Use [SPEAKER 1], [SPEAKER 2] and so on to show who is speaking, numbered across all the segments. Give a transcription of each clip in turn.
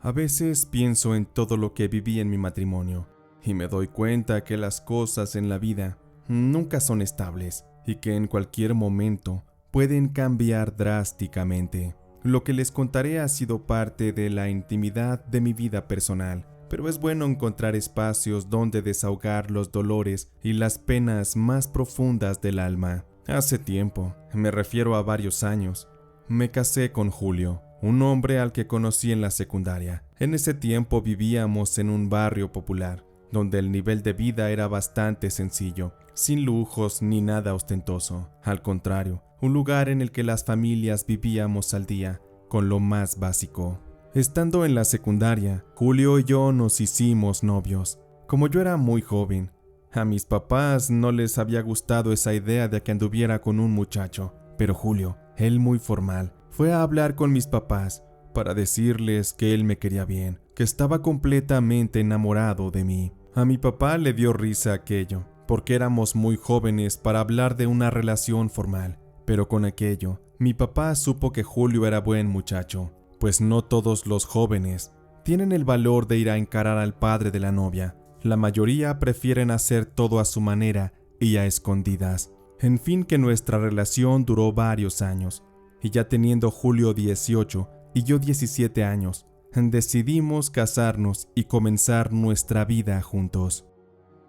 [SPEAKER 1] A veces pienso en todo lo que viví en mi matrimonio y me doy cuenta que las cosas en la vida nunca son estables y que en cualquier momento pueden cambiar drásticamente. Lo que les contaré ha sido parte de la intimidad de mi vida personal, pero es bueno encontrar espacios donde desahogar los dolores y las penas más profundas del alma. Hace tiempo, me refiero a varios años, me casé con Julio, un hombre al que conocí en la secundaria. En ese tiempo vivíamos en un barrio popular, donde el nivel de vida era bastante sencillo, sin lujos ni nada ostentoso. Al contrario, un lugar en el que las familias vivíamos al día, con lo más básico. Estando en la secundaria, Julio y yo nos hicimos novios. Como yo era muy joven, a mis papás no les había gustado esa idea de que anduviera con un muchacho, pero Julio, él muy formal, fue a hablar con mis papás para decirles que él me quería bien, que estaba completamente enamorado de mí. A mi papá le dio risa aquello, porque éramos muy jóvenes para hablar de una relación formal, pero con aquello, mi papá supo que Julio era buen muchacho, pues no todos los jóvenes tienen el valor de ir a encarar al padre de la novia. La mayoría prefieren hacer todo a su manera y a escondidas. En fin, que nuestra relación duró varios años, y ya teniendo Julio 18 y yo 17 años, decidimos casarnos y comenzar nuestra vida juntos.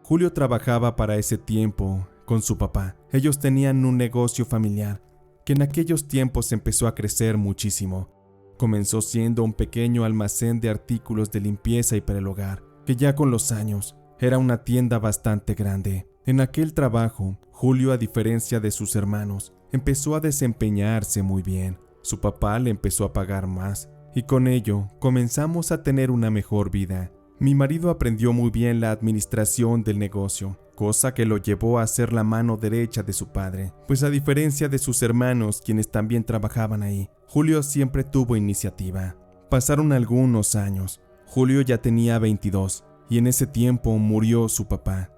[SPEAKER 1] Julio trabajaba para ese tiempo con su papá. Ellos tenían un negocio familiar que en aquellos tiempos empezó a crecer muchísimo. Comenzó siendo un pequeño almacén de artículos de limpieza y para el hogar, que ya con los años era una tienda bastante grande. En aquel trabajo, Julio, a diferencia de sus hermanos, empezó a desempeñarse muy bien. Su papá le empezó a pagar más, y con ello comenzamos a tener una mejor vida. Mi marido aprendió muy bien la administración del negocio, cosa que lo llevó a ser la mano derecha de su padre, pues a diferencia de sus hermanos, quienes también trabajaban ahí, Julio siempre tuvo iniciativa. Pasaron algunos años. Julio ya tenía 22, y en ese tiempo murió su papá.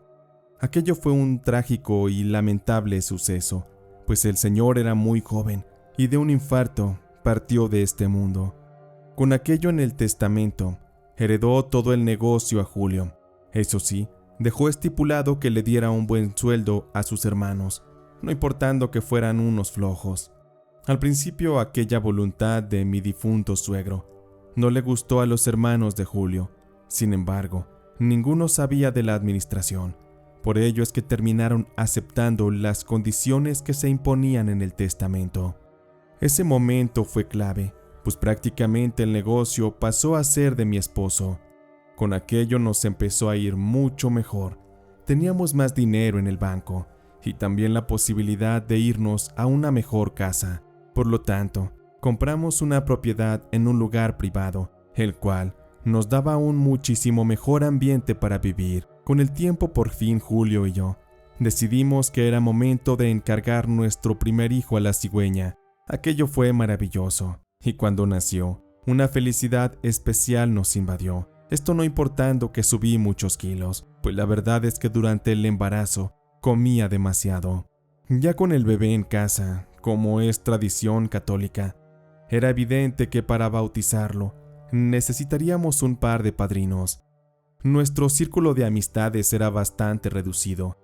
[SPEAKER 1] Aquello fue un trágico y lamentable suceso, pues el señor era muy joven y de un infarto partió de este mundo. Con aquello en el testamento, heredó todo el negocio a Julio. Eso sí, dejó estipulado que le diera un buen sueldo a sus hermanos, no importando que fueran unos flojos. Al principio, aquella voluntad de mi difunto suegro no le gustó a los hermanos de Julio. Sin embargo, ninguno sabía de la administración. Por ello es que terminaron aceptando las condiciones que se imponían en el testamento. Ese momento fue clave, pues prácticamente el negocio pasó a ser de mi esposo. Con aquello nos empezó a ir mucho mejor. Teníamos más dinero en el banco y también la posibilidad de irnos a una mejor casa. Por lo tanto, compramos una propiedad en un lugar privado, el cual nos daba un muchísimo mejor ambiente para vivir. Con el tiempo, por fin, Julio y yo decidimos que era momento de encargar nuestro primer hijo a la cigüeña. Aquello fue maravilloso, y cuando nació, una felicidad especial nos invadió. Esto no importando que subí muchos kilos, pues la verdad es que durante el embarazo comía demasiado. Ya con el bebé en casa, como es tradición católica, era evidente que para bautizarlo necesitaríamos un par de padrinos. Nuestro círculo de amistades era bastante reducido.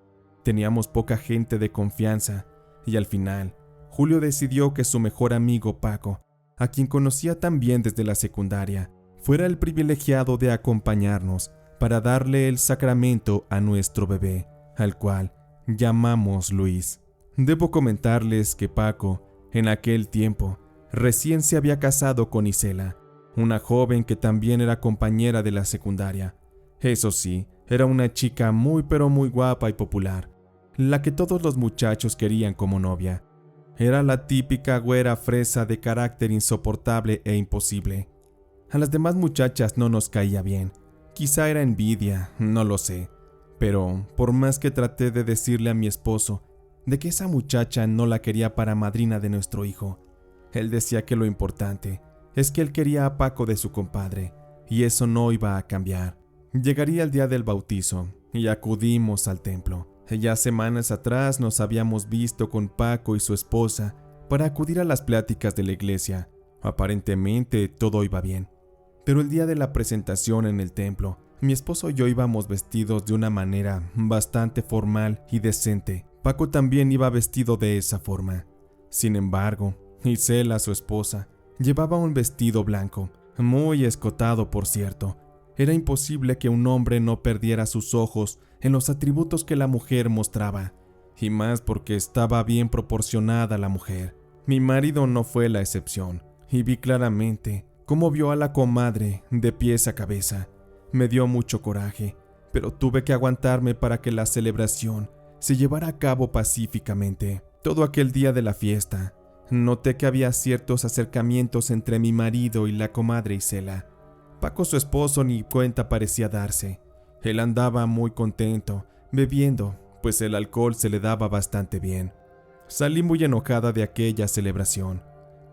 [SPEAKER 1] Teníamos poca gente de confianza y al final, Julio decidió que su mejor amigo Paco, a quien conocía también desde la secundaria, fuera el privilegiado de acompañarnos para darle el sacramento a nuestro bebé, al cual llamamos Luis. Debo comentarles que Paco, en aquel tiempo, recién se había casado con Isela, una joven que también era compañera de la secundaria. Eso sí, era una chica muy pero muy guapa y popular, la que todos los muchachos querían como novia. Era la típica güera fresa de carácter insoportable e imposible. A las demás muchachas no nos caía bien. Quizá era envidia, no lo sé. Pero por más que traté de decirle a mi esposo de que esa muchacha no la quería para madrina de nuestro hijo, él decía que lo importante es que él quería a Paco de su compadre, y eso no iba a cambiar. Llegaría el día del bautizo y acudimos al templo. Ya semanas atrás nos habíamos visto con Paco y su esposa para acudir a las pláticas de la iglesia. Aparentemente todo iba bien. Pero el día de la presentación en el templo, mi esposo y yo íbamos vestidos de una manera bastante formal y decente. Paco también iba vestido de esa forma. Sin embargo, Isela, su esposa, llevaba un vestido blanco, muy escotado por cierto. Era imposible que un hombre no perdiera sus ojos en los atributos que la mujer mostraba, y más porque estaba bien proporcionada la mujer. Mi marido no fue la excepción, y vi claramente cómo vio a la comadre de pies a cabeza. Me dio mucho coraje, pero tuve que aguantarme para que la celebración se llevara a cabo pacíficamente. Todo aquel día de la fiesta, noté que había ciertos acercamientos entre mi marido y la comadre Isela. Paco, su esposo, ni cuenta parecía darse. Él andaba muy contento, bebiendo, pues el alcohol se le daba bastante bien. Salí muy enojada de aquella celebración.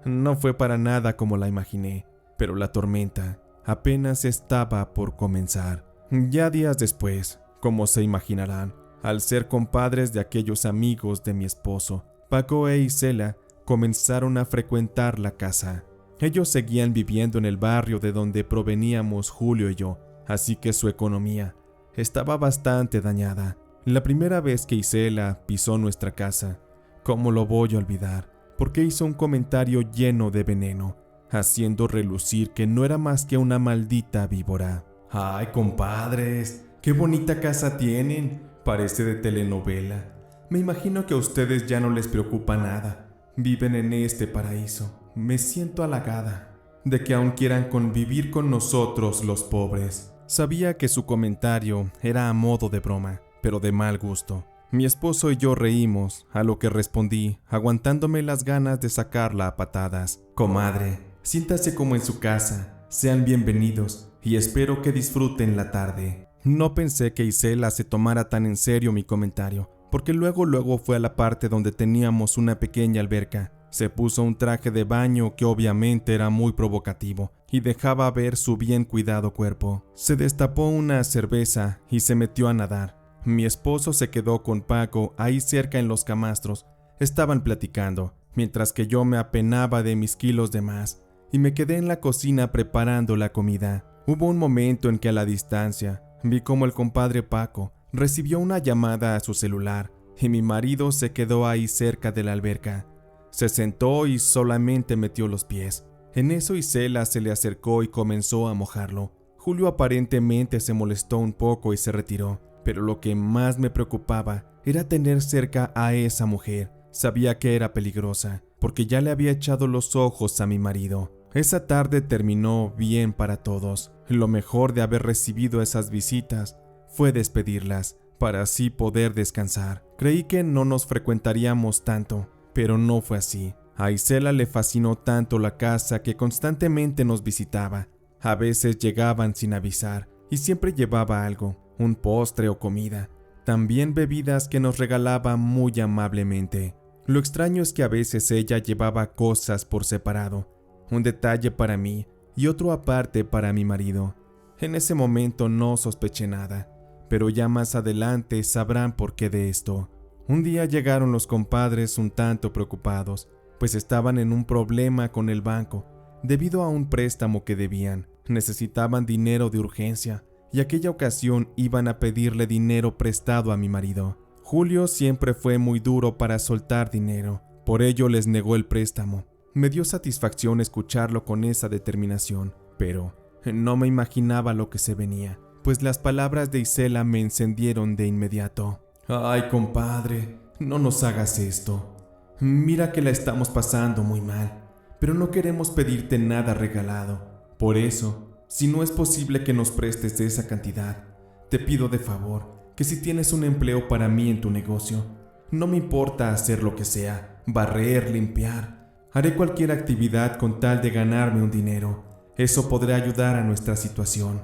[SPEAKER 1] No fue para nada como la imaginé, pero la tormenta apenas estaba por comenzar. Ya días después, como se imaginarán, al ser compadres de aquellos amigos de mi esposo, Paco e Isela comenzaron a frecuentar la casa. Ellos seguían viviendo en el barrio de donde proveníamos Julio y yo, así que su economía estaba bastante dañada. La primera vez que Isela pisó nuestra casa, ¿cómo lo voy a olvidar? Porque hizo un comentario lleno de veneno, haciendo relucir que no era más que una maldita víbora. ¡Ay, compadres! ¡Qué bonita casa tienen! Parece de telenovela. Me imagino que a ustedes ya no les preocupa nada. Viven en este paraíso. Me siento halagada de que aún quieran convivir con nosotros los pobres. Sabía que su comentario era a modo de broma, pero de mal gusto. Mi esposo y yo reímos, a lo que respondí, aguantándome las ganas de sacarla a patadas. Comadre, siéntase como en su casa, sean bienvenidos y espero que disfruten la tarde. No pensé que Isela se tomara tan en serio mi comentario, porque luego fue a la parte donde teníamos una pequeña alberca. Se puso un traje de baño que obviamente era muy provocativo y dejaba ver su bien cuidado cuerpo. Se destapó una cerveza y se metió a nadar. Mi esposo se quedó con Paco ahí cerca en los camastros. Estaban platicando, mientras que yo me apenaba de mis kilos de más y me quedé en la cocina preparando la comida. Hubo un momento en que a la distancia vi como el compadre Paco recibió una llamada a su celular y mi marido se quedó ahí cerca de la alberca. Se sentó y solamente metió los pies. En eso Isela se le acercó y comenzó a mojarlo. Julio aparentemente se molestó un poco y se retiró, pero lo que más me preocupaba era tener cerca a esa mujer. Sabía que era peligrosa, porque ya le había echado los ojos a mi marido. Esa tarde terminó bien para todos. Lo mejor de haber recibido esas visitas fue despedirlas, para así poder descansar. Creí que no nos frecuentaríamos tanto, pero no fue así. A Isela le fascinó tanto la casa que constantemente nos visitaba. A veces llegaban sin avisar y siempre llevaba algo, un postre o comida. También bebidas que nos regalaba muy amablemente. Lo extraño es que a veces ella llevaba cosas por separado, un detalle para mí y otro aparte para mi marido. En ese momento no sospeché nada, pero ya más adelante sabrán por qué de esto. Un día llegaron los compadres un tanto preocupados, pues estaban en un problema con el banco, debido a un préstamo que debían. Necesitaban dinero de urgencia, y aquella ocasión iban a pedirle dinero prestado a mi marido. Julio siempre fue muy duro para soltar dinero, por ello les negó el préstamo. Me dio satisfacción escucharlo con esa determinación, pero no me imaginaba lo que se venía, pues las palabras de Isela me encendieron de inmediato. Ay, compadre, no nos hagas esto. Mira que la estamos pasando muy mal, pero no queremos pedirte nada regalado. Por eso, si no es posible que nos prestes esa cantidad, te pido de favor que si tienes un empleo para mí en tu negocio, no me importa hacer lo que sea, barrer, limpiar. Haré cualquier actividad con tal de ganarme un dinero. Eso podrá ayudar a nuestra situación.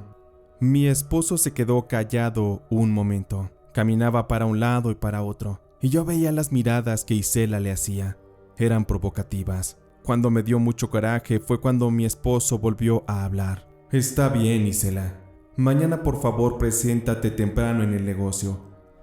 [SPEAKER 1] Mi esposo se quedó callado un momento. Caminaba para un lado y para otro, y yo veía las miradas que Isela le hacía. Eran provocativas. Cuando me dio mucho coraje fue cuando mi esposo volvió a hablar. Está bien, Isela. Mañana por favor preséntate temprano en el negocio.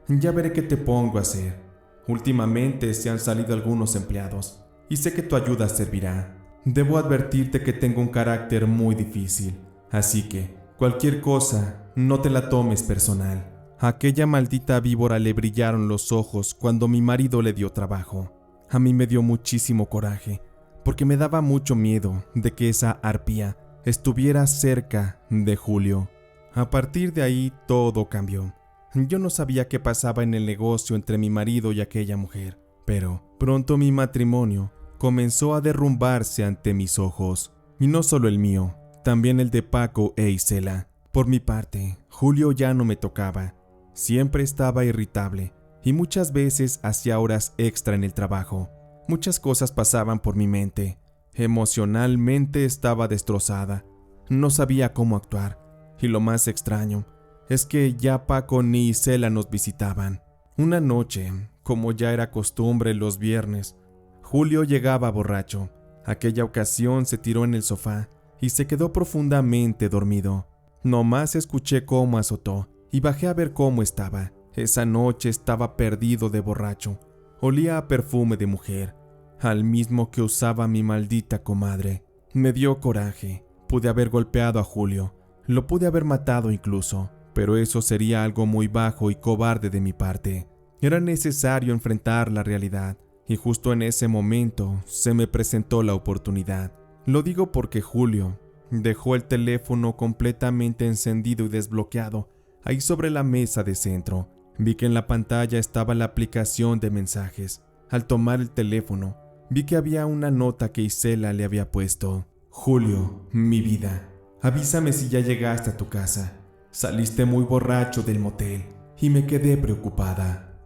[SPEAKER 1] Ya veré qué te pongo a hacer. Últimamente se han salido algunos empleados, y sé que tu ayuda servirá. Debo advertirte que tengo un carácter muy difícil. Así que, cualquier cosa, no te la tomes personal. A aquella maldita víbora le brillaron los ojos cuando mi marido le dio trabajo. A mí me dio muchísimo coraje, porque me daba mucho miedo de que esa arpía estuviera cerca de Julio. A partir de ahí todo cambió. Yo no sabía qué pasaba en el negocio entre mi marido y aquella mujer, pero pronto mi matrimonio comenzó a derrumbarse ante mis ojos. Y no solo el mío, también el de Paco e Isela. Por mi parte, Julio ya no me tocaba. Siempre estaba irritable y muchas veces hacía horas extra en el trabajo. Muchas cosas pasaban por mi mente. Emocionalmente estaba destrozada. No sabía cómo actuar. Y lo más extraño es que ya Paco ni Isela nos visitaban. Una noche, como ya era costumbre los viernes, Julio llegaba borracho. Aquella ocasión se tiró en el sofá y se quedó profundamente dormido. Nomás escuché cómo azotó y bajé a ver cómo estaba. Esa noche estaba perdido de borracho. Olía a perfume de mujer, al mismo que usaba mi maldita comadre. Me dio coraje. Pude haber golpeado a Julio. Lo pude haber matado incluso, pero eso sería algo muy bajo y cobarde de mi parte. Era necesario enfrentar la realidad, y justo en ese momento se me presentó la oportunidad. Lo digo porque Julio dejó el teléfono completamente encendido y desbloqueado ahí sobre la mesa de centro. Vi que en la pantalla estaba la aplicación de mensajes. Al tomar el teléfono, vi que había una nota que Isela le había puesto. Julio, mi vida, avísame si ya llegaste a tu casa. Saliste muy borracho del motel y me quedé preocupada.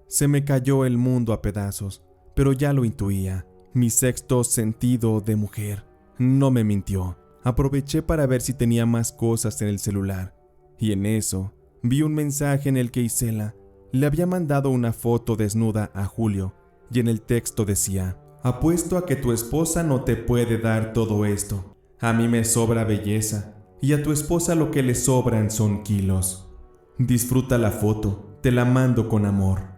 [SPEAKER 1] Se me cayó el mundo a pedazos, pero ya lo intuía. Mi sexto sentido de mujer no me mintió. Aproveché para ver si tenía más cosas en el celular, y en eso vi un mensaje en el que Isela le había mandado una foto desnuda a Julio, y en el texto decía: apuesto a que tu esposa no te puede dar todo esto. A mí me sobra belleza, y a tu esposa lo que le sobran son kilos. Disfruta la foto, te la mando con amor.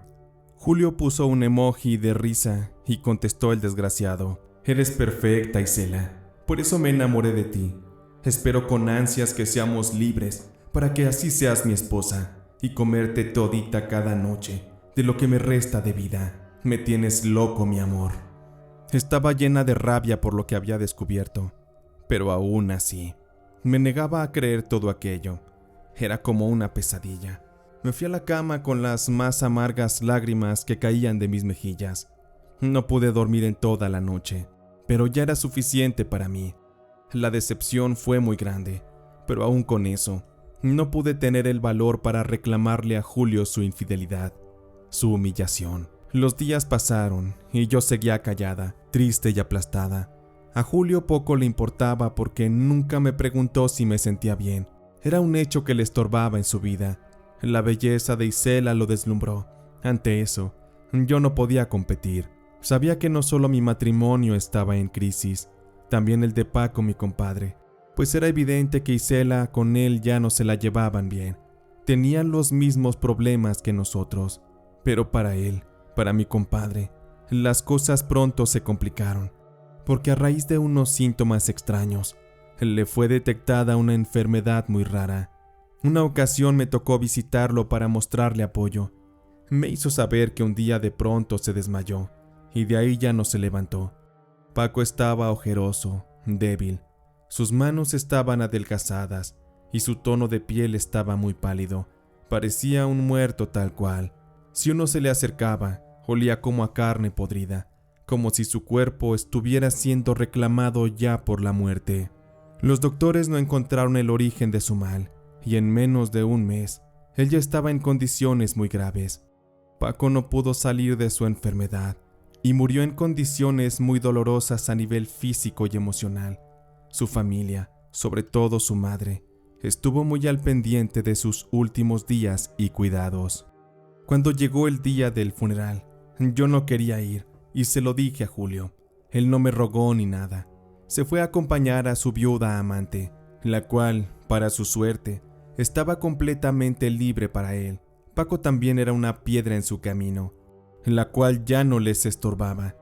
[SPEAKER 1] Julio puso un emoji de risa y contestó el desgraciado: eres perfecta, Isela. Por eso me enamoré de ti. Espero con ansias que seamos libres para que así seas mi esposa y comerte todita cada noche de lo que me resta de vida. Me tienes loco, mi amor. Estaba llena de rabia por lo que había descubierto, pero aún así me negaba a creer todo aquello. Era como una pesadilla. Me fui a la cama con las más amargas lágrimas que caían de mis mejillas. No pude dormir en toda la noche, pero ya era suficiente para mí. La decepción fue muy grande, pero aún con eso, no pude tener el valor para reclamarle a Julio su infidelidad, su humillación. Los días pasaron y yo seguía callada, triste y aplastada. A Julio poco le importaba porque nunca me preguntó si me sentía bien. Era un hecho que le estorbaba en su vida. La belleza de Isela lo deslumbró. Ante eso, yo no podía competir. Sabía que no solo mi matrimonio estaba en crisis, también el de Paco, mi compadre, pues era evidente que Isela con él ya no se la llevaban bien. Tenían los mismos problemas que nosotros, pero para él, para mi compadre, las cosas pronto se complicaron, porque a raíz de unos síntomas extraños, le fue detectada una enfermedad muy rara. Una ocasión me tocó visitarlo para mostrarle apoyo. Me hizo saber que un día de pronto se desmayó, y de ahí ya no se levantó. Paco estaba ojeroso, débil. Sus manos estaban adelgazadas y su tono de piel estaba muy pálido. Parecía un muerto tal cual. Si uno se le acercaba, olía como a carne podrida, como si su cuerpo estuviera siendo reclamado ya por la muerte. Los doctores no encontraron el origen de su mal, y en menos de un mes, él ya estaba en condiciones muy graves. Paco no pudo salir de su enfermedad y murió en condiciones muy dolorosas a nivel físico y emocional. Su familia, sobre todo su madre, estuvo muy al pendiente de sus últimos días y cuidados. Cuando llegó el día del funeral, yo no quería ir y se lo dije a Julio. Él no me rogó ni nada. Se fue a acompañar a su viuda amante, la cual, para su suerte, estaba completamente libre para él. Paco también era una piedra en su camino, la cual ya no les estorbaba.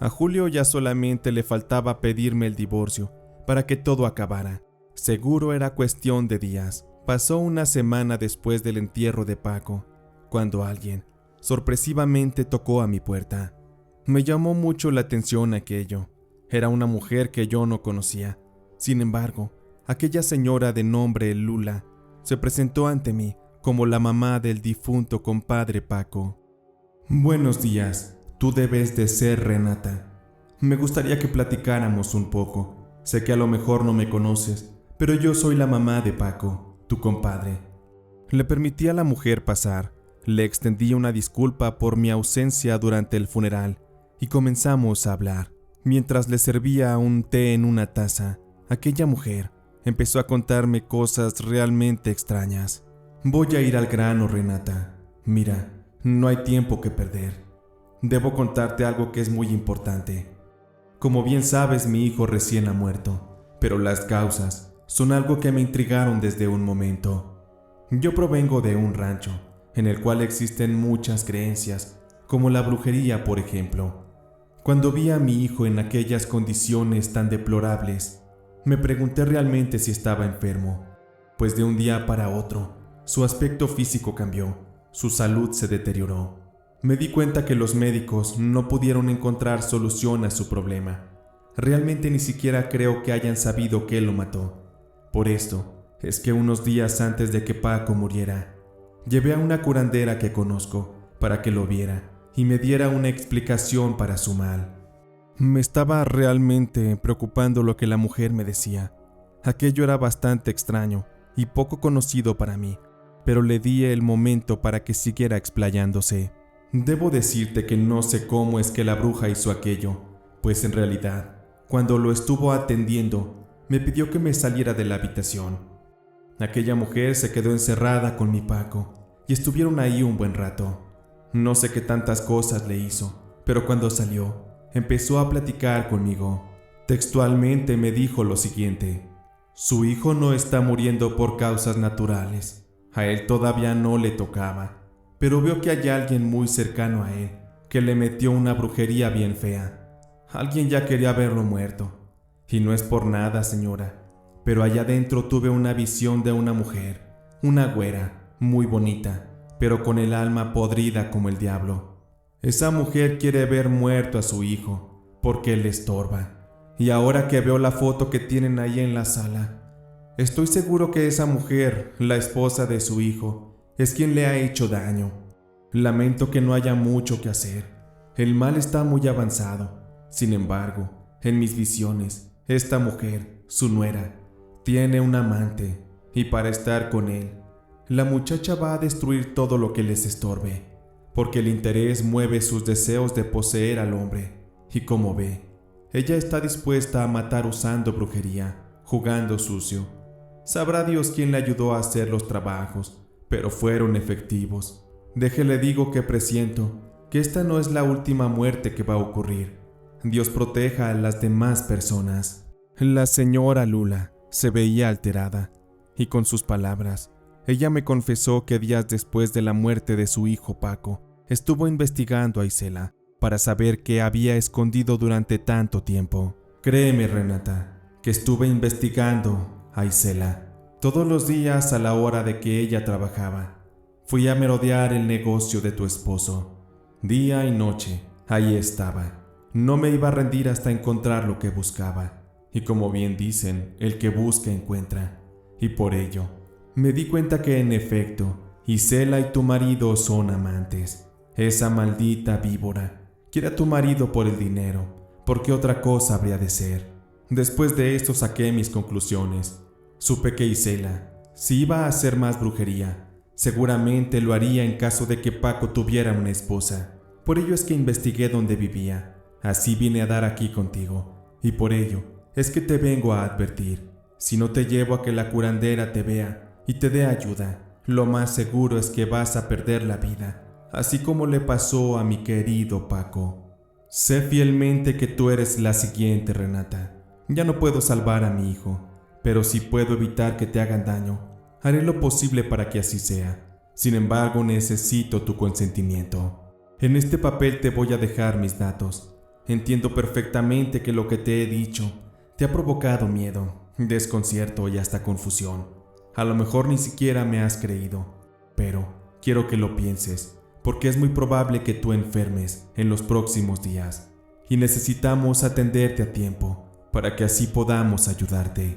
[SPEAKER 1] A Julio ya solamente le faltaba pedirme el divorcio para que todo acabara. Seguro era cuestión de días. Pasó una semana después del entierro de Paco, cuando alguien, sorpresivamente, tocó a mi puerta. Me llamó mucho la atención aquello. Era una mujer que yo no conocía. Sin embargo, aquella señora de nombre Lula se presentó ante mí como la mamá del difunto compadre Paco. Buenos días, tú debes de ser Renata. Me gustaría que platicáramos un poco. Sé que a lo mejor no me conoces, pero yo soy la mamá de Paco, tu compadre. Le permití a la mujer pasar, le extendí una disculpa por mi ausencia durante el funeral y comenzamos a hablar. Mientras le servía un té en una taza, aquella mujer empezó a contarme cosas realmente extrañas. Voy a ir al grano, Renata. Mira, no hay tiempo que perder. Debo contarte algo que es muy importante. Como bien sabes, mi hijo recién ha muerto, pero las causas son algo que me intrigaron desde un momento. Yo provengo de un rancho, en el cual existen muchas creencias, como la brujería, por ejemplo. Cuando vi a mi hijo en aquellas condiciones tan deplorables, me pregunté realmente si estaba enfermo, pues de un día para otro, su aspecto físico cambió, su salud se deterioró. Me di cuenta que los médicos no pudieron encontrar solución a su problema. Realmente ni siquiera creo que hayan sabido qué lo mató. Por esto es que unos días antes de que Paco muriera, llevé a una curandera que conozco para que lo viera y me diera una explicación para su mal. Me estaba realmente preocupando lo que la mujer me decía. Aquello era bastante extraño y poco conocido para mí, pero le di el momento para que siguiera explayándose. Debo decirte que no sé cómo es que la bruja hizo aquello, pues en realidad, cuando lo estuvo atendiendo, me pidió que me saliera de la habitación. Aquella mujer se quedó encerrada con mi Paco y estuvieron ahí un buen rato. No sé qué tantas cosas le hizo, pero cuando salió, empezó a platicar conmigo. Textualmente me dijo lo siguiente: su hijo no está muriendo por causas naturales. A él todavía no le tocaba, pero veo que hay alguien muy cercano a él que le metió una brujería bien fea. Alguien ya quería verlo muerto. Y no es por nada, señora, pero allá adentro tuve una visión de una mujer, una güera, muy bonita, pero con el alma podrida como el diablo. Esa mujer quiere ver muerto a su hijo, porque le estorba. Y ahora que veo la foto que tienen ahí en la sala, estoy seguro que esa mujer, la esposa de su hijo, es quien le ha hecho daño. Lamento que no haya mucho que hacer. El mal está muy avanzado. Sin embargo, en mis visiones, esta mujer, su nuera, tiene un amante, y para estar con él, la muchacha va a destruir todo lo que les estorbe, porque el interés mueve sus deseos de poseer al hombre, y como ve, ella está dispuesta a matar usando brujería, jugando sucio. Sabrá Dios quién le ayudó a hacer los trabajos, pero fueron efectivos. Déjele digo que presiento que esta no es la última muerte que va a ocurrir. Dios proteja a las demás personas. La señora Lula se veía alterada, y con sus palabras, ella me confesó que días después de la muerte de su hijo Paco, estuvo investigando a Isela para saber qué había escondido durante tanto tiempo. Créeme, Renata, que estuve investigando a Isela todos los días a la hora de que ella trabajaba. Fui a merodear el negocio de tu esposo. Día y noche, ahí estaba. No me iba a rendir hasta encontrar lo que buscaba. Y como bien dicen, el que busca encuentra. Y por ello, me di cuenta que en efecto, Isela y tu marido son amantes. Esa maldita víbora quiere a tu marido por el dinero, porque otra cosa habría de ser. Después de esto saqué mis conclusiones. Supe que Isela, si iba a hacer más brujería, seguramente lo haría en caso de que Paco tuviera una esposa. Por ello es que investigué dónde vivía. Así vine a dar aquí contigo. Y por ello es que te vengo a advertir. Si no te llevo a que la curandera te vea y te dé ayuda, lo más seguro es que vas a perder la vida, así como le pasó a mi querido Paco. Sé fielmente que tú eres la siguiente, Renata. Ya no puedo salvar a mi hijo, pero si puedo evitar que te hagan daño, haré lo posible para que así sea. Sin embargo, necesito tu consentimiento. En este papel te voy a dejar mis datos. Entiendo perfectamente que lo que te he dicho te ha provocado miedo. desconcierto y hasta confusión. A lo mejor ni siquiera me has creído, pero quiero que lo pienses, porque es muy probable que tú enfermes en los próximos días y necesitamos atenderte a tiempo para que así podamos ayudarte.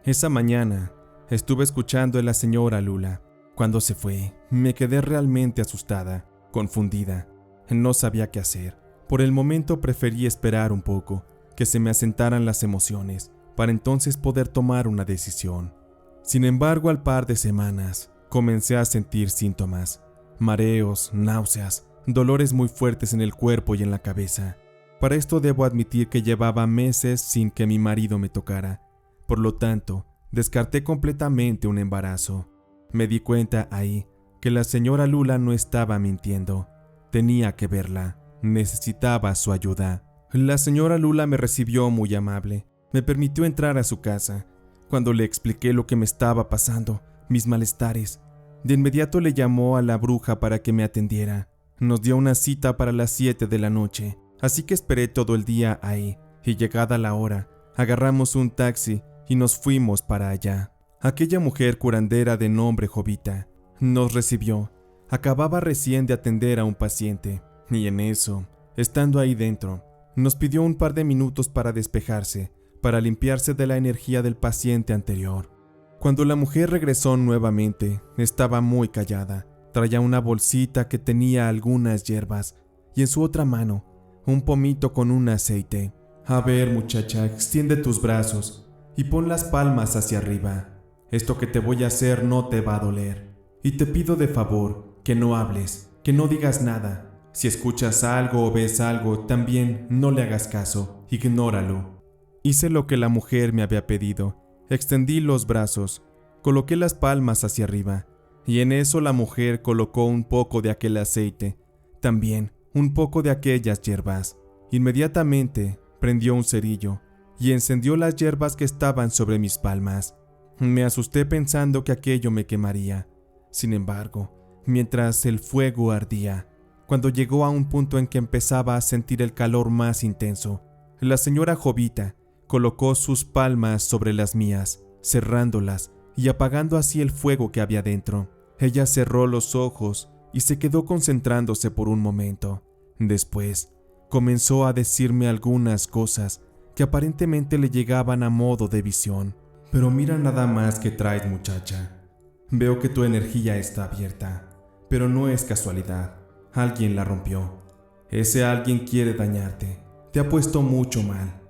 [SPEAKER 1] Esa mañana estuve escuchando a la señora Lula. Cuando se fue, me quedé realmente asustada, confundida. No sabía qué hacer. Por el momento preferí esperar un poco, que se me asentaran las emociones, para entonces poder tomar una decisión. Sin embargo, al par de semanas, comencé a sentir síntomas, mareos, náuseas, dolores muy fuertes en el cuerpo y en la cabeza. Para esto debo admitir que llevaba meses sin que mi marido me tocara. Por lo tanto, descarté completamente un embarazo. Me di cuenta ahí que la señora Lula no estaba mintiendo. Tenía que verla. Necesitaba su ayuda. La señora Lula me recibió muy amable. Me permitió entrar a su casa. Cuando le expliqué lo que me estaba pasando, mis malestares, de inmediato le llamó a la bruja para que me atendiera. Nos dio una cita para las 7 de la noche, así que esperé todo el día ahí, y llegada la hora, agarramos un taxi y nos fuimos para allá. Aquella mujer curandera de nombre Jovita nos recibió. Acababa recién de atender a un paciente, y en eso, estando ahí dentro, nos pidió un par de minutos para despejarse, para limpiarse de la energía del paciente anterior. Cuando la mujer regresó nuevamente, estaba muy callada. Traía una bolsita que tenía algunas hierbas y en su otra mano, un pomito con un aceite. A ver, muchacha, extiende tus brazos y pon las palmas hacia arriba. Esto que te voy a hacer no te va a doler. Y te pido de favor que no hables, que no digas nada. Si escuchas algo o ves algo, también no le hagas caso, ignóralo. Hice lo que la mujer me había pedido. Extendí los brazos, coloqué las palmas hacia arriba, y en eso la mujer colocó un poco de aquel aceite, también un poco de aquellas hierbas. Inmediatamente prendió un cerillo y encendió las hierbas que estaban sobre mis palmas. Me asusté pensando que aquello me quemaría. Sin embargo, mientras el fuego ardía, cuando llegó a un punto en que empezaba a sentir el calor más intenso, la señora Jovita colocó sus palmas sobre las mías, cerrándolas y apagando así el fuego que había dentro. Ella cerró los ojos y se quedó concentrándose por un momento. Después, comenzó a decirme algunas cosas que aparentemente le llegaban a modo de visión. Pero mira nada más que traes, muchacha. Veo que tu energía está abierta, pero no es casualidad. Alguien la rompió. Ese alguien quiere dañarte. Te ha puesto mucho mal.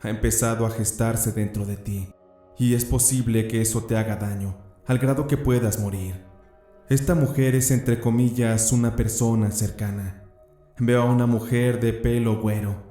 [SPEAKER 1] Ha empezado a gestarse dentro de ti, y es posible que eso te haga daño, al grado que puedas morir. Esta mujer es entre comillas una persona cercana. Veo a una mujer de pelo güero,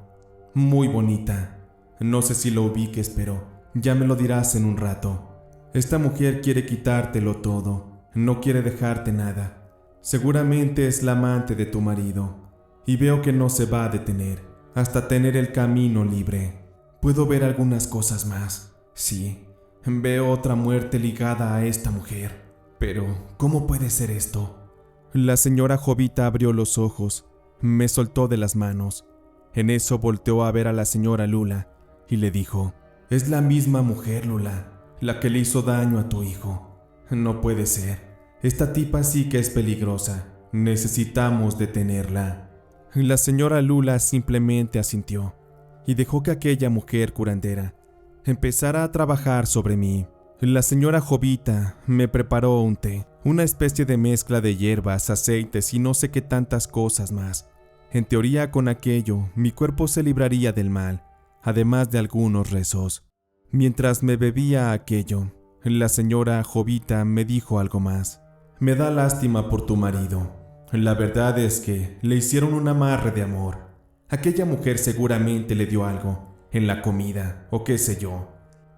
[SPEAKER 1] muy bonita. No sé si lo ubiques, pero ya me lo dirás en un rato. Esta mujer quiere quitártelo todo, no quiere dejarte nada. Seguramente es la amante de tu marido, y veo que no se va a detener hasta tener el camino libre. Puedo ver algunas cosas más. Sí, veo otra muerte ligada a esta mujer. Pero, ¿cómo puede ser esto? La señora Jovita abrió los ojos, me soltó de las manos. En eso volteó a ver a la señora Lula y le dijo: «Es la misma mujer, Lula, la que le hizo daño a tu hijo. No puede ser. Esta tipa sí que es peligrosa. Necesitamos detenerla». La señora Lula simplemente asintió y dejó que aquella mujer curandera empezara a trabajar sobre mí. La señora Jovita me preparó un té, una especie de mezcla de hierbas, aceites y no sé qué tantas cosas más. En teoría, con aquello, mi cuerpo se libraría del mal, además de algunos rezos. Mientras me bebía aquello, la señora Jovita me dijo algo más. «Me da lástima por tu marido. La verdad es que le hicieron un amarre de amor. Aquella mujer seguramente le dio algo, en la comida, o qué sé yo.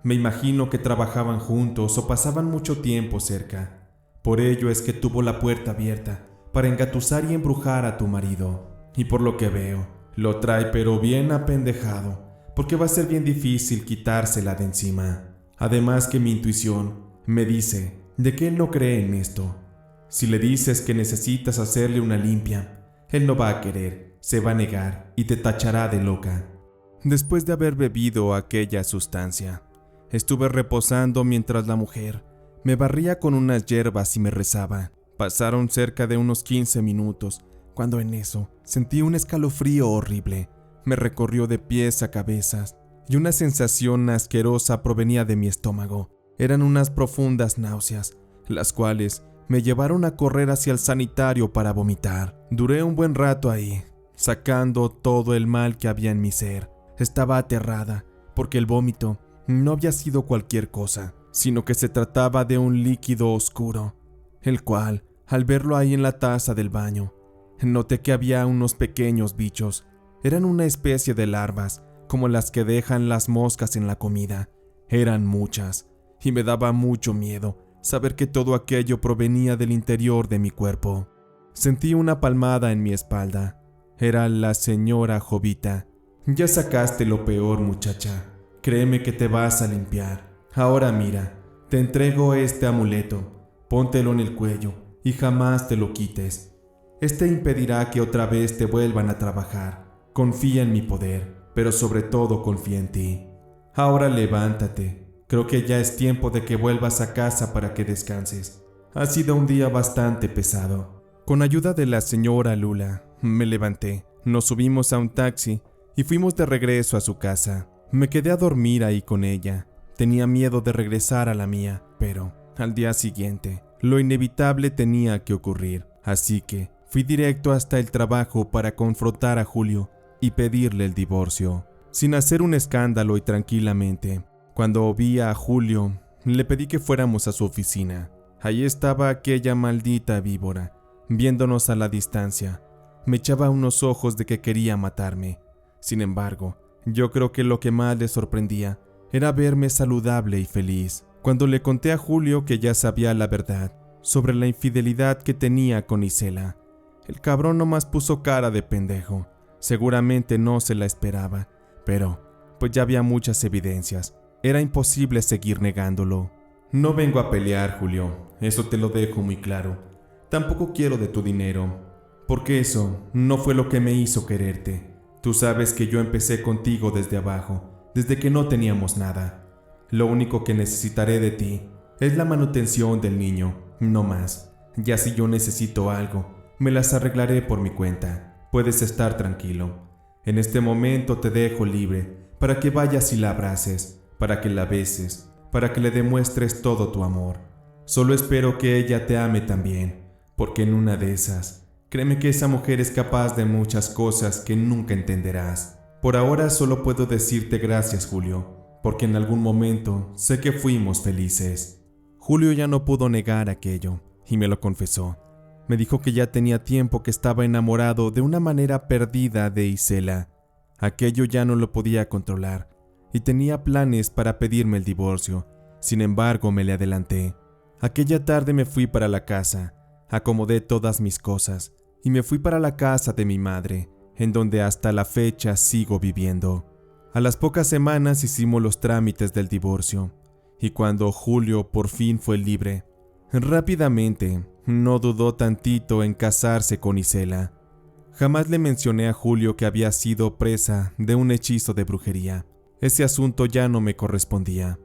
[SPEAKER 1] Me imagino que trabajaban juntos o pasaban mucho tiempo cerca. Por ello es que tuvo la puerta abierta para engatusar y embrujar a tu marido. Y por lo que veo, lo trae pero bien apendejado, porque va a ser bien difícil quitársela de encima. Además que mi intuición me dice de que él no cree en esto. Si le dices que necesitas hacerle una limpia, él no va a querer, se va a negar y te tachará de loca». Después de haber bebido aquella sustancia, Estuve reposando mientras la mujer me barría con unas hierbas y me rezaba. Pasaron cerca de unos 15 minutos, cuando en eso sentí un escalofrío horrible. Me recorrió de pies a cabezas y una sensación asquerosa provenía de mi estómago. Eran unas profundas náuseas, las cuales me llevaron a correr hacia el sanitario para vomitar. Duré un buen rato ahí, sacando todo el mal que había en mi ser. Estaba aterrada, porque el vómito no había sido cualquier cosa, sino que se trataba de un líquido oscuro, el cual, al verlo ahí en la taza del baño, noté que había unos pequeños bichos. Eran una especie de larvas, como las que dejan las moscas en la comida. Eran muchas, y me daba mucho miedo saber que todo aquello provenía del interior de mi cuerpo. Sentí una palmada en mi espalda. Era la señora Jovita. Ya sacaste lo peor, muchacha. Créeme que te vas a limpiar. Ahora mira, te entrego este amuleto. Póntelo en el cuello y jamás te lo quites. Este impedirá que otra vez te vuelvan a trabajar. Confía en mi poder, pero sobre todo confía en ti. Ahora levántate. Creo que ya es tiempo de que vuelvas a casa para que descanses. Ha sido un día bastante pesado. Con ayuda de la señora Lula, me levanté. Nos subimos a un taxi y fuimos de regreso a su casa. Me quedé a dormir ahí con ella. Tenía miedo de regresar a la mía, pero al día siguiente, lo inevitable tenía que ocurrir. Así que fui directo hasta el trabajo para confrontar a Julio y pedirle el divorcio, sin hacer un escándalo y tranquilamente. Cuando vi a Julio, le pedí que fuéramos a su oficina. Allí estaba aquella maldita víbora, viéndonos a la distancia. Me echaba unos ojos de que quería matarme. Sin embargo, yo creo que lo que más le sorprendía era verme saludable y feliz. Cuando le conté a Julio que ya sabía la verdad sobre la infidelidad que tenía con Isela, el cabrón nomás puso cara de pendejo. Seguramente no se la esperaba, pero pues ya había muchas evidencias. Era imposible seguir negándolo. No vengo a pelear, Julio, eso te lo dejo muy claro. Tampoco quiero de tu dinero, porque eso no fue lo que me hizo quererte. Tú sabes que yo empecé contigo desde abajo, desde que no teníamos nada. Lo único que necesitaré de ti es la manutención del niño, no más. Ya si yo necesito algo, me las arreglaré por mi cuenta. Puedes estar tranquilo. En este momento te dejo libre para que vayas y la abraces, para que la beses, para que le demuestres todo tu amor. Solo espero que ella te ame también, porque en una de esas, créeme que esa mujer es capaz de muchas cosas que nunca entenderás. Por ahora solo puedo decirte gracias, Julio, porque en algún momento sé que fuimos felices. Julio ya no pudo negar aquello, y me lo confesó. Me dijo que ya tenía tiempo que estaba enamorado de una manera perdida de Isela. Aquello ya no lo podía controlar, y tenía planes para pedirme el divorcio. Sin embargo, me le adelanté. Aquella tarde me fui para la casa, acomodé todas mis cosas, y me fui para la casa de mi madre, en donde hasta la fecha sigo viviendo. A las pocas semanas hicimos los trámites del divorcio, y cuando Julio por fin fue libre, rápidamente no dudó tantito en casarse con Isela. Jamás le mencioné a Julio que había sido presa de un hechizo de brujería. Ese asunto ya no me correspondía.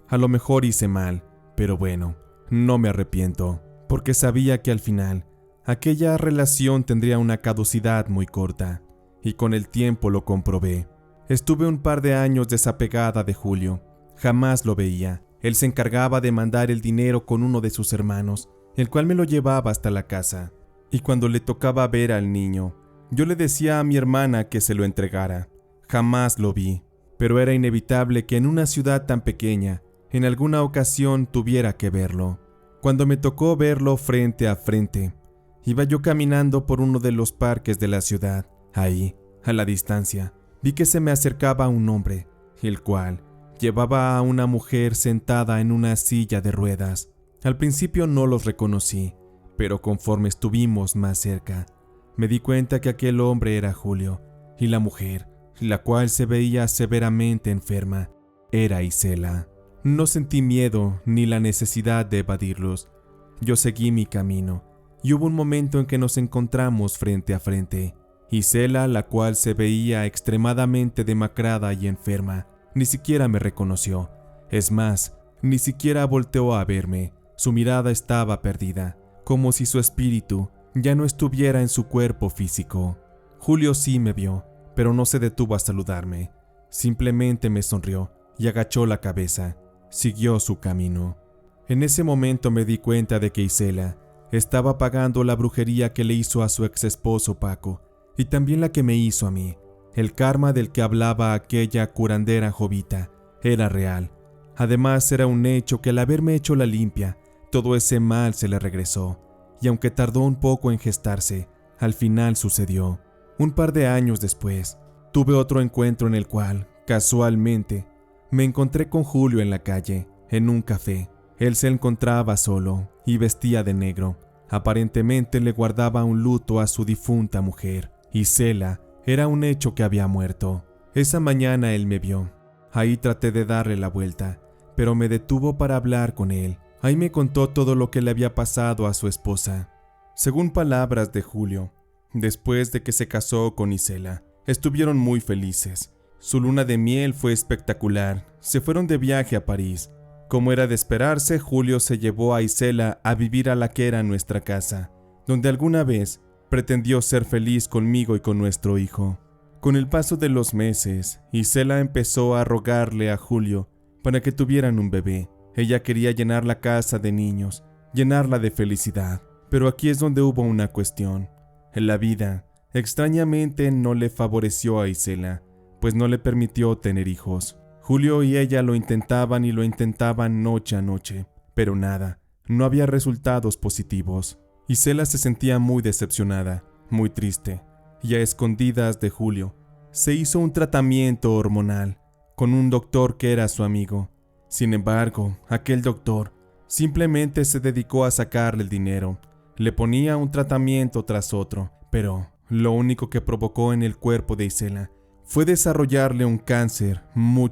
[SPEAKER 1] A lo mejor hice mal, pero bueno, no me arrepiento, porque sabía que al final, aquella relación tendría una caducidad muy corta, y con el tiempo lo comprobé. Estuve un par de años desapegada de Julio. Jamás lo veía. Él se encargaba de mandar el dinero con uno de sus hermanos, el cual me lo llevaba hasta la casa. Y cuando le tocaba ver al niño, yo le decía a mi hermana que se lo entregara. Jamás lo vi, pero era inevitable que en una ciudad tan pequeña, en alguna ocasión tuviera que verlo. Cuando me tocó verlo frente a frente, iba yo caminando por uno de los parques de la ciudad. Ahí, a la distancia, vi que se me acercaba un hombre, el cual llevaba a una mujer sentada en una silla de ruedas. Al principio no los reconocí, pero conforme estuvimos más cerca, me di cuenta que aquel hombre era Julio, y la mujer, la cual se veía severamente enferma, era Isela. No sentí miedo ni la necesidad de evadirlos. Yo seguí mi camino, y hubo un momento en que nos encontramos frente a frente. Isela, la cual se veía extremadamente demacrada y enferma, ni siquiera me reconoció. Es más, ni siquiera volteó a verme. Su mirada estaba perdida, como si su espíritu ya no estuviera en su cuerpo físico. Julio sí me vio, pero no se detuvo a saludarme. Simplemente me sonrió y agachó la cabeza. Siguió su camino. En ese momento me di cuenta de que Isela estaba pagando la brujería que le hizo a su ex esposo Paco, y también la que me hizo a mí. El karma del que hablaba aquella curandera Jovita era real. Además, era un hecho que al haberme hecho la limpia, todo ese mal se le regresó, y aunque tardó un poco en gestarse, al final sucedió. Un par de años después, tuve otro encuentro en el cual, casualmente, me encontré con Julio en la calle, en un café. Él se encontraba solo y vestía de negro. Aparentemente le guardaba un luto a su difunta mujer. Isela era un hecho que había muerto. Esa mañana él me vio. Ahí traté de darle la vuelta, pero me detuvo para hablar con él. Ahí me contó todo lo que le había pasado a su esposa. Según palabras de Julio, después de que se casó con Isela, estuvieron muy felices. Su luna de miel fue espectacular. Se fueron de viaje a París. Como era de esperarse, Julio se llevó a Isela a vivir a la que era nuestra casa, donde alguna vez pretendió ser feliz conmigo y con nuestro hijo. Con el paso de los meses, Isela empezó a rogarle a Julio para que tuvieran un bebé. Ella quería llenar la casa de niños, llenarla de felicidad. Pero aquí es donde hubo una cuestión. En la vida, extrañamente, no le favoreció a Isela, pues no le permitió tener hijos. Julio y ella lo intentaban y lo intentaban noche a noche, pero nada, no había resultados positivos. Isela se sentía muy decepcionada, muy triste, y a escondidas de Julio, se hizo un tratamiento hormonal con un doctor que era su amigo. Sin embargo, aquel doctor simplemente se dedicó a sacarle el dinero. Le ponía un tratamiento tras otro, pero lo único que provocó en el cuerpo de Isela fue desarrollarle un cáncer muy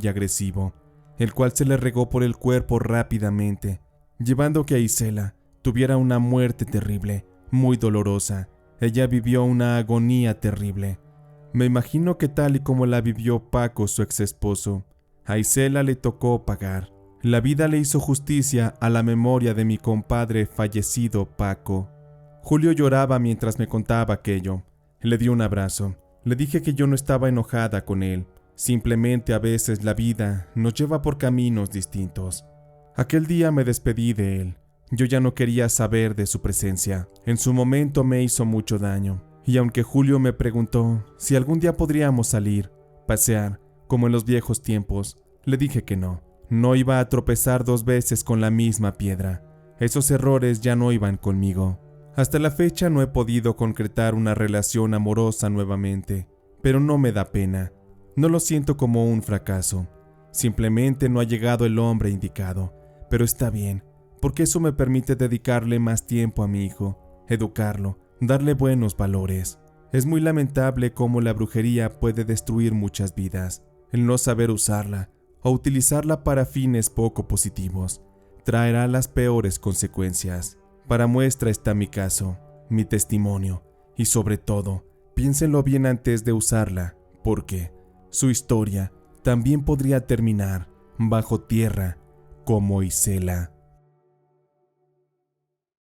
[SPEAKER 1] agresivo, el cual se le regó por el cuerpo rápidamente, llevando que a Isela tuviera una muerte terrible, muy dolorosa. Ella vivió una agonía terrible. Me imagino que tal y como la vivió Paco, su ex esposo, a Isela le tocó pagar. La vida le hizo justicia a la memoria de mi compadre fallecido Paco. Julio lloraba mientras me contaba aquello. Le di un abrazo. Le dije que yo no estaba enojada con él, simplemente a veces la vida nos lleva por caminos distintos. Aquel día me despedí de él. Yo ya no quería saber de su presencia. En su momento me hizo mucho daño, y aunque Julio me preguntó si algún día podríamos salir, pasear, como en los viejos tiempos, le dije que no. No iba a tropezar 2 veces con la misma piedra. Esos errores ya no iban conmigo. Hasta la fecha no he podido concretar una relación amorosa nuevamente, pero no me da pena. No lo siento como un fracaso. Simplemente no ha llegado el hombre indicado, pero está bien, porque eso me permite dedicarle más tiempo a mi hijo, educarlo, darle buenos valores. Es muy lamentable cómo la brujería puede destruir muchas vidas. El no saber usarla o utilizarla para fines poco positivos traerá las peores consecuencias. Para muestra está mi caso, mi testimonio, y sobre todo, piénsenlo bien antes de usarla, porque su historia también podría terminar bajo tierra como Isela.